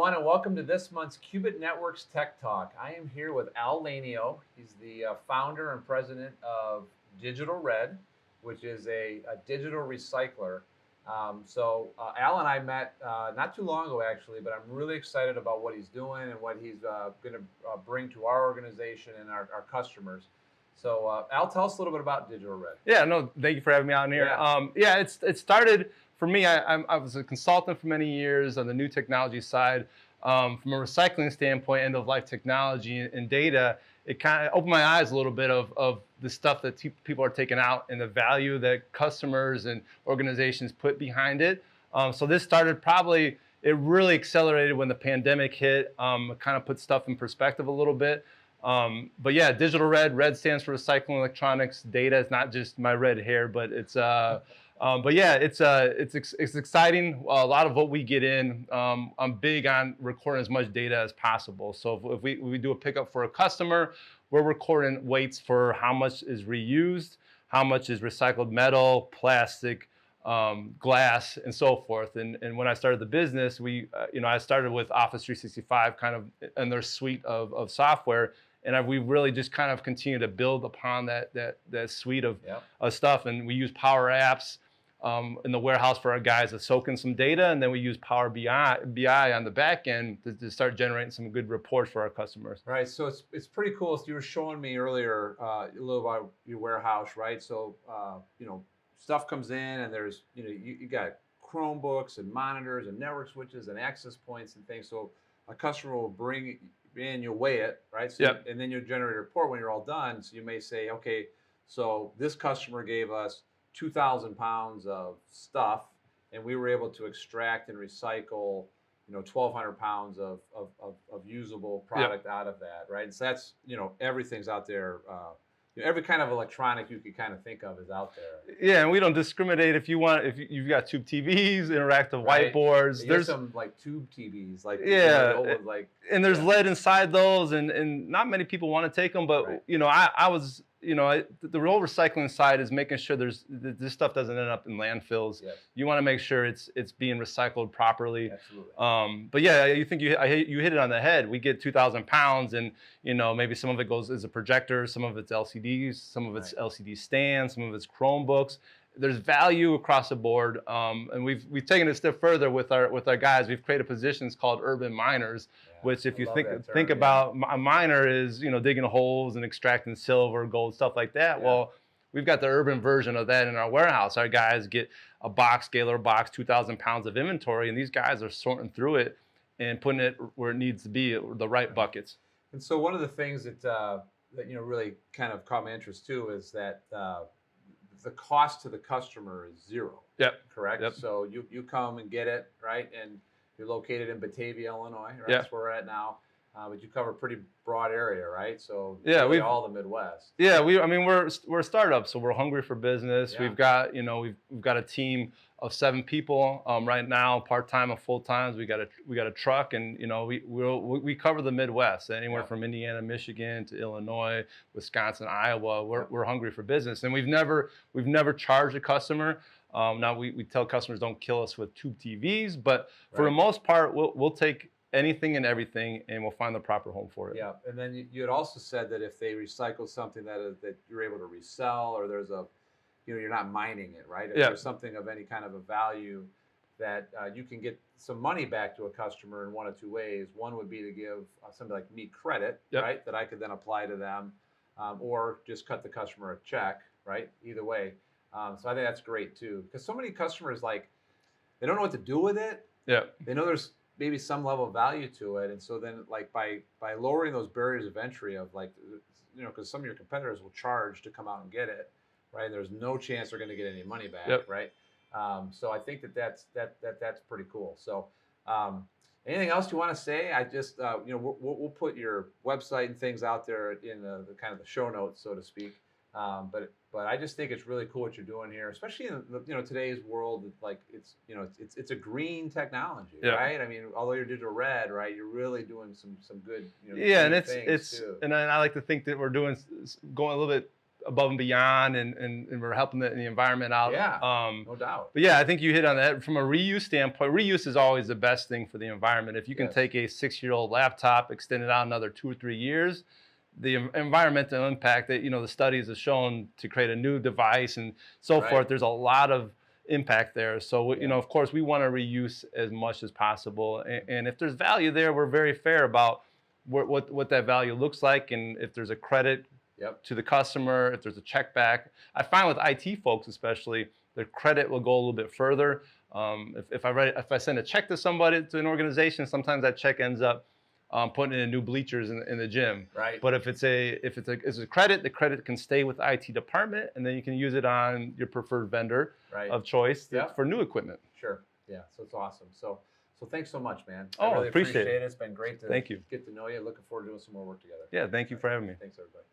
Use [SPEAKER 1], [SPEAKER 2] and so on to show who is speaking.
[SPEAKER 1] everyone, and welcome to this month's Qubit Networks Tech Talk. I am here with Al Lainio. He's the founder and president of Digital Red, which is a digital recycler. Al and I met not too long ago, actually, but I'm really excited about what he's doing and what he's going to bring to our organization and our customers. Al, tell us a little bit about Digital Red.
[SPEAKER 2] Yeah, no, thank you for having me on here. It started for me. I was a consultant for many years on the new technology side. From a recycling standpoint, end of life technology and data, it kind of opened my eyes a little bit of the stuff that people are taking out and the value that customers and organizations put behind it. So this started it really accelerated when the pandemic hit. It kind of put stuff in perspective a little bit. But yeah, Digital Red. Red stands for recycling electronics. Data is not just my red hair, but it's it's exciting. A lot of what we get in, I'm big on recording as much data as possible. So if we do a pickup for a customer, we're recording weights for how much is reused, how much is recycled metal, plastic, glass, and so forth. And when I started the business, I started with Office 365 kind of and their suite of software. And we've really just kind of continued to build upon that suite of stuff. And we use Power Apps in the warehouse for our guys to soak in some data. And then we use Power BI on the back end to start generating some good reports for our customers.
[SPEAKER 1] Right. So it's pretty cool. So you were showing me earlier a little about your warehouse, right? So, stuff comes in and there's, you got Chromebooks and monitors and network switches and access points and things. So a customer will bring in, you'll weigh it, right? So and then you'll generate a report when you're all done. So you may say, okay, so this customer gave us 2,000 pounds of stuff and we were able to extract and recycle, 1,200 pounds of usable product out of that, right? And so that's, everything's out there. Every kind of electronic you could kind of think of is out there.
[SPEAKER 2] Yeah, and we don't discriminate if you've got tube TVs, interactive whiteboards.
[SPEAKER 1] There's some like tube TVs,
[SPEAKER 2] and there's lead inside those, and not many people want to take them, but I was. The real recycling side is making sure this stuff doesn't end up in landfills.
[SPEAKER 1] Yes.
[SPEAKER 2] You want to make sure it's being recycled properly.
[SPEAKER 1] Absolutely.
[SPEAKER 2] But yeah, you hit it on the head. We get 2,000 pounds, and maybe some of it goes as a projector, some of it's LCDs, some of it's LCD stands, some of it's Chromebooks. There's value across the board, and we've taken it a step further with our guys. We've created positions called urban miners, which if you think about a miner is digging holes and extracting silver, gold, stuff like that. Well, we've got the urban version of that in our warehouse. Our guys get a Gaylor box, 2,000 pounds of inventory, and these guys are sorting through it and putting it where it needs to be, the right buckets.
[SPEAKER 1] And so one of the things that really kind of caught my interest too is that. The cost to the customer is zero.
[SPEAKER 2] Yep.
[SPEAKER 1] Correct.
[SPEAKER 2] Yep.
[SPEAKER 1] So you come and get it, right? And you're located in Batavia, Illinois, right?
[SPEAKER 2] Yeah.
[SPEAKER 1] That's where we're at now. But you cover a pretty broad area, right? So
[SPEAKER 2] really
[SPEAKER 1] all the Midwest.
[SPEAKER 2] Yeah, we're a startup, so we're hungry for business.
[SPEAKER 1] Yeah.
[SPEAKER 2] We've got we've got a team of 7 people right now, part time and full times. We got a truck, and we cover the Midwest, anywhere from Indiana, Michigan to Illinois, Wisconsin, Iowa. We're hungry for business, and we've never charged a customer. Now we tell customers don't kill us with tube TVs, but for the most part, we'll take anything and everything, and we'll find the proper home for it.
[SPEAKER 1] Yeah, and then you had also said that if they recycle something that you're able to resell, or there's you're not mining it, right? If there's something of any kind of a value that you can get some money back to a customer in one of two ways. One would be to give something like me credit, right? That I could then apply to them, or just cut the customer a check, right? Either way. So I think that's great too, because so many customers, they don't know what to do with it.
[SPEAKER 2] Yeah.
[SPEAKER 1] They know there's maybe some level of value to it, and so then by lowering those barriers of entry of because some of your competitors will charge to come out and get it, right? And there's no chance they're going to get any money back, right? So I think that's pretty cool. So anything else you want to say? I just we'll put your website and things out there in the kind of the show notes, so to speak. But I just think it's really cool what you're doing here, especially in today's world. It's a green technology, right? I mean, although you're Digital Red, right, you're really doing some good
[SPEAKER 2] and
[SPEAKER 1] things too.
[SPEAKER 2] And I like to think that we're going a little bit above and beyond, and we're helping the environment out.
[SPEAKER 1] Yeah, no doubt.
[SPEAKER 2] But yeah, I think you hit on that. From a reuse standpoint, reuse is always the best thing for the environment. If you can
[SPEAKER 1] Yes.
[SPEAKER 2] take a 6-year-old laptop, extend it out another 2 or 3 years, the environmental impact that, the studies have shown to create a new device and so
[SPEAKER 1] Right.
[SPEAKER 2] forth, there's a lot of impact there. So,
[SPEAKER 1] Yeah.
[SPEAKER 2] of course, we want to reuse as much as possible. And if there's value there, we're very fair about what that value looks like, and if there's a credit
[SPEAKER 1] Yep.
[SPEAKER 2] to the customer, if there's a check back. I find with IT folks especially, the credit will go a little bit further. If I send a check to somebody, to an organization, sometimes that check ends up putting in new bleachers in the gym.
[SPEAKER 1] Right.
[SPEAKER 2] But if it's a credit, the credit can stay with the IT department, and then you can use it on your preferred vendor
[SPEAKER 1] Right.
[SPEAKER 2] of choice
[SPEAKER 1] Yep.
[SPEAKER 2] for new equipment.
[SPEAKER 1] Sure. Yeah. So it's awesome. So thanks so much, man.
[SPEAKER 2] Oh,
[SPEAKER 1] I really
[SPEAKER 2] appreciate it.
[SPEAKER 1] It's been great to
[SPEAKER 2] Thank you.
[SPEAKER 1] get to know you. Looking forward to doing some more work together.
[SPEAKER 2] Yeah, thank you for having me.
[SPEAKER 1] Thanks, everybody.